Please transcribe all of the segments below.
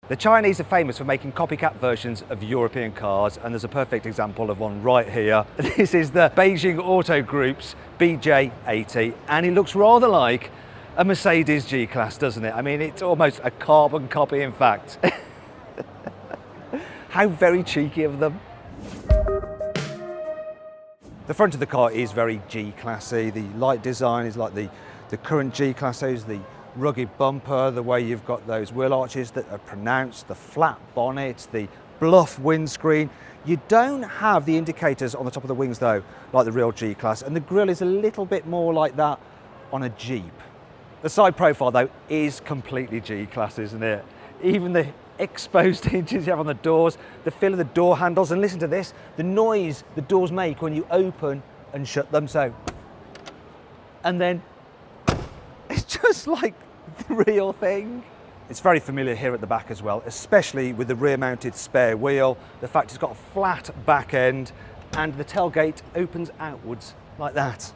The Chinese are famous for making copycat versions of European cars, and there's a perfect example of one right here. This is the Beijing Auto Group's BJ80, and it looks rather like a Mercedes G-Class, doesn't it? I mean, it's almost a carbon copy, in fact. How very cheeky of them. The front of the car is very G-Classy. The light design is like the current G-Classes, the rugged bumper, the way you've got those wheel arches that are pronounced, the flat bonnet, the bluff windscreen. You don't have the indicators on the top of the wings though, like the real G-Class, and the grille is a little bit more like that on a Jeep. The side profile though is completely G-Class, isn't it? Even the exposed hinges you have on the doors, the feel of the door handles, and listen to this, the noise the doors make when you open and shut them, so. And then it's just like the real thing. It's very familiar here at the back as well, especially with the rear-mounted spare wheel, the fact it's got a flat back end and the tailgate opens outwards like that.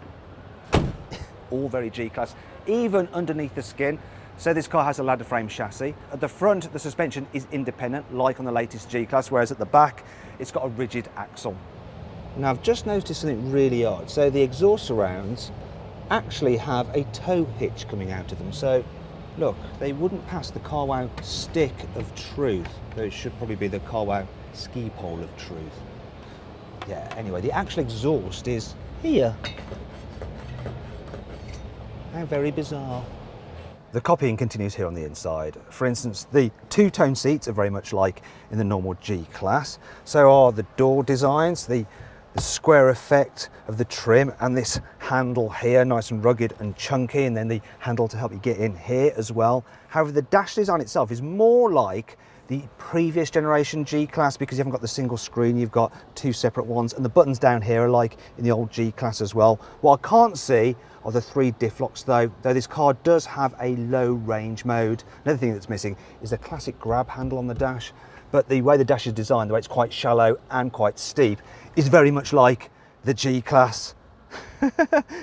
All very G-Class, even underneath the skin. So this car has a ladder frame chassis. At the front, the suspension is independent, like on the latest G-Class, whereas at the back, it's got a rigid axle. Now, I've just noticed something really odd. So the exhaust surrounds actually have a tow hitch coming out of them. So look, they wouldn't pass the CarWow stick of truth, though it should probably be the CarWow ski pole of truth. Yeah, anyway, the actual exhaust is here. How very bizarre. The copying continues here on the inside. For instance, the two-tone seats are very much like in the normal G-Class. So are the door designs, the square effect of the trim, and this handle here, nice and rugged and chunky, and then the handle to help you get in here as well. However, the dash design itself is more like the previous generation G-Class because you haven't got the single screen, you've got two separate ones, and the buttons down here are like in the old G-Class as well. What I can't see are the 3 diff locks though this car does have a low range mode. Another thing that's missing is the classic grab handle on the dash. But the way the dash is designed, the way it's quite shallow and quite steep, is very much like the G-Class.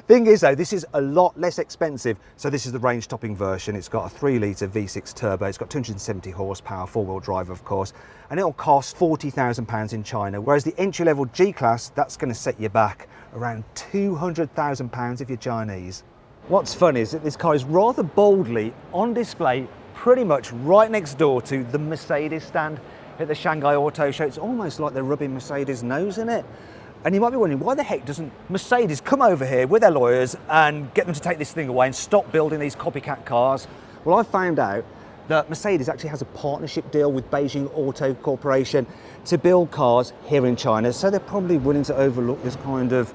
Thing is though, this is a lot less expensive. So this is the range topping version. It's got a 3-litre V6 turbo. It's got 270 horsepower, 4-wheel drive of course, and it'll cost £40,000 in China. Whereas the entry-level G-Class, that's going to set you back around £200,000 if you're Chinese. What's fun is that this car is rather boldly on display pretty much right next door to the Mercedes stand at the Shanghai Auto Show. It's almost like they're rubbing Mercedes' nose in it. And you might be wondering, why the heck doesn't Mercedes come over here with their lawyers and get them to take this thing away and stop building these copycat cars? Well, I found out that Mercedes actually has a partnership deal with Beijing Auto Corporation to build cars here in China, so they're probably willing to overlook this kind of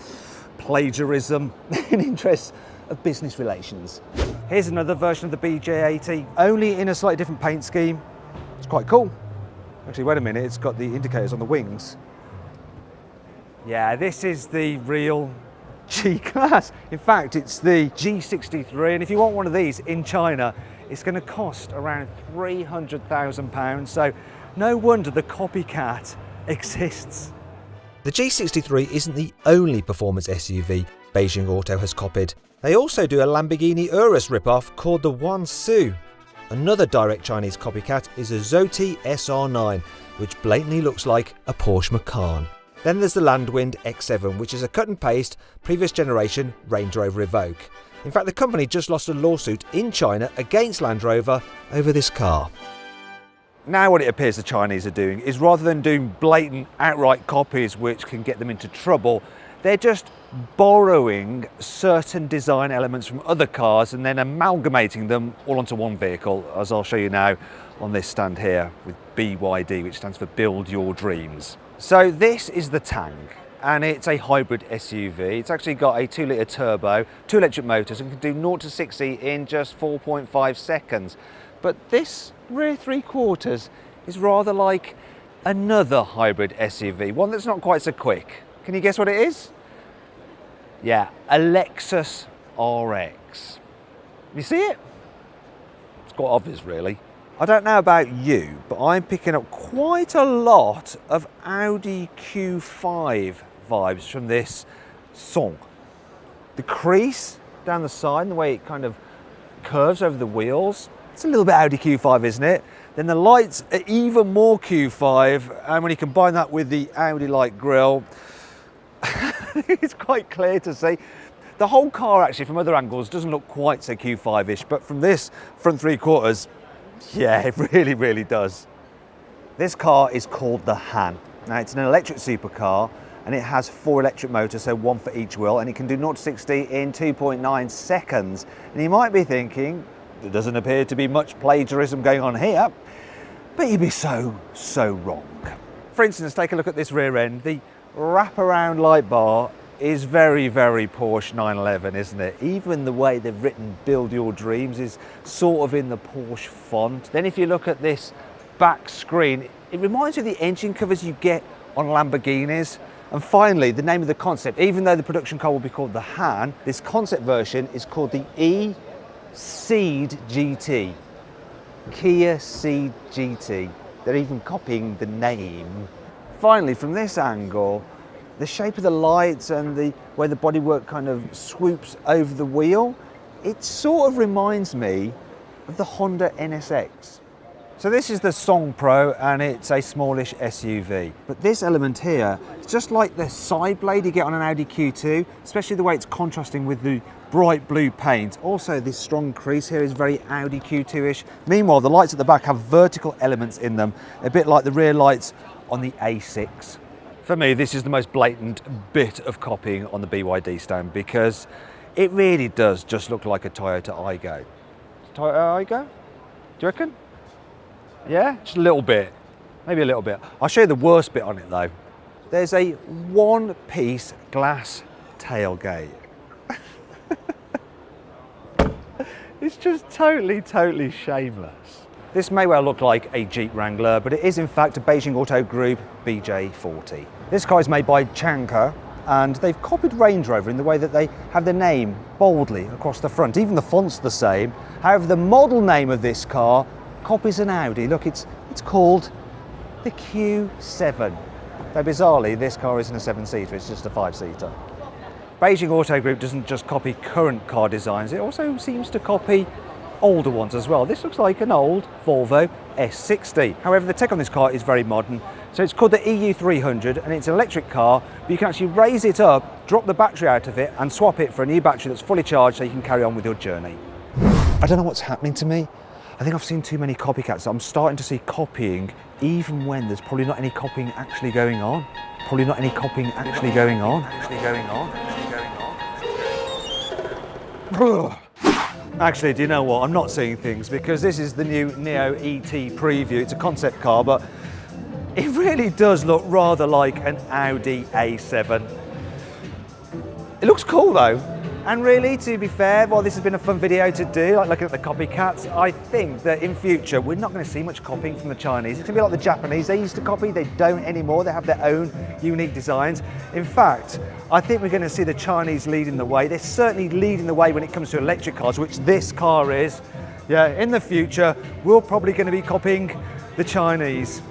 plagiarism in interest of business relations. Here's another version of the BJ80, only in a slightly different paint scheme. It's quite cool. Actually, wait a minute, it's got the indicators on the wings. Yeah, this is the real G-Class. In fact, it's the G63, and if you want one of these in China, it's going to cost around £300,000. So no wonder the copycat exists. The G63 isn't the only performance SUV Beijing Auto has copied. They also do a Lamborghini Urus ripoff called the Wansu. Another direct Chinese copycat is a Zoti SR9, which blatantly looks like a Porsche Macan. Then there's the Landwind X7, which is a cut and paste previous generation Range Rover Evoque. In fact, the company just lost a lawsuit in China against Land Rover over this car. Now what it appears the Chinese are doing is, rather than doing blatant outright copies which can get them into trouble, they're just borrowing certain design elements from other cars and then amalgamating them all onto one vehicle, as I'll show you now on this stand here with BYD, which stands for Build Your Dreams. So this is the Tang, and it's a hybrid SUV. It's actually got a 2-litre turbo, 2 electric motors, and can do 0 to 60 in just 4.5 seconds. But this rear 3/4 is rather like another hybrid SUV, one that's not quite so quick. Can you guess what it is? Yeah, a Lexus RX. You see it? It's quite obvious, really. I don't know about you, but I'm picking up quite a lot of Audi Q5 vibes from this song. The crease down the side and the way it kind of curves over the wheels, it's a little bit Audi Q5, isn't it? Then the lights are even more Q5, and when you combine that with the Audi-like grille, it's quite clear to see. The whole car actually from other angles doesn't look quite so Q5-ish, but from this front three quarters, yeah, it really, really does. This car is called the Han. Now it's an electric supercar, and it has 4 electric motors, so 1 for each wheel, and it can do 0 to 60 in 2.9 seconds. And you might be thinking, there doesn't appear to be much plagiarism going on here, but you'd be so wrong. For instance, take a look at this rear end. The wraparound light bar is very, very Porsche 911, isn't it? Even the way they've written "Build Your Dreams" is sort of in the Porsche font. Then if you look at this back screen, it reminds you of the engine covers you get on Lamborghinis. And finally, the name of the concept, even though the production car will be called the Han, this concept version is called the E-Ceed GT. Kia Ceed GT. They're even copying the name. Finally, from this angle, the shape of the lights and the way the bodywork kind of swoops over the wheel, it sort of reminds me of the Honda NSX. So this is the Song Pro, and it's a smallish SUV. But this element here, it's just like the side blade you get on an Audi Q2, especially the way it's contrasting with the bright blue paint. Also, this strong crease here is very Audi Q2-ish. Meanwhile, the lights at the back have vertical elements in them, a bit like the rear lights on the A6. For me, this is the most blatant bit of copying on the BYD stand, because it really does just look like a Toyota Aygo. Toyota Aygo? Do you reckon? Yeah, just a little bit, maybe a little bit. I'll show you the worst bit on it though. There's a one-piece glass tailgate. It's just totally shameless. This may well look like a Jeep Wrangler, but it is in fact a Beijing Auto Group BJ40. This car is made by Chanka, and they've copied Range Rover in the way that they have the name boldly across the front. Even the font's the same. However, the model name of this car copies an Audi. Look, it's called the Q7. Though bizarrely, this car isn't a 7-seater, it's just a 5-seater. Beijing Auto Group doesn't just copy current car designs, it also seems to copy older ones as well. This looks like an old Volvo S60. However, the tech on this car is very modern. So it's called the EU300, and it's an electric car, but you can actually raise it up, drop the battery out of it, and swap it for a new battery that's fully charged so you can carry on with your journey. I don't know what's happening to me. I think I've seen too many copycats. I'm starting to see copying even when there's probably not any copying actually going on. Probably not any copying actually going on. Actually, do you know what? I'm not seeing things, because this is the new Neo ET preview. It's a concept car, but it really does look rather like an Audi A7. It looks cool though. And really, to be fair, while this has been a fun video to do, like looking at the copycats, I think that in future we're not going to see much copying from the Chinese. It's going to be like the Japanese. They used to copy, they don't anymore. They have their own unique designs. In fact, I think we're going to see the Chinese leading the way. They're certainly leading the way when it comes to electric cars, which this car is. Yeah, in the future, we're probably going to be copying the Chinese.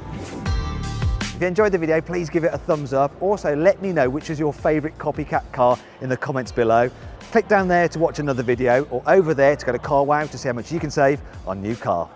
If you enjoyed the video, please give it a thumbs up. Also, let me know which is your favourite copycat car in the comments below. Click down there to watch another video, or over there to go to Car Wow to see how much you can save on new car.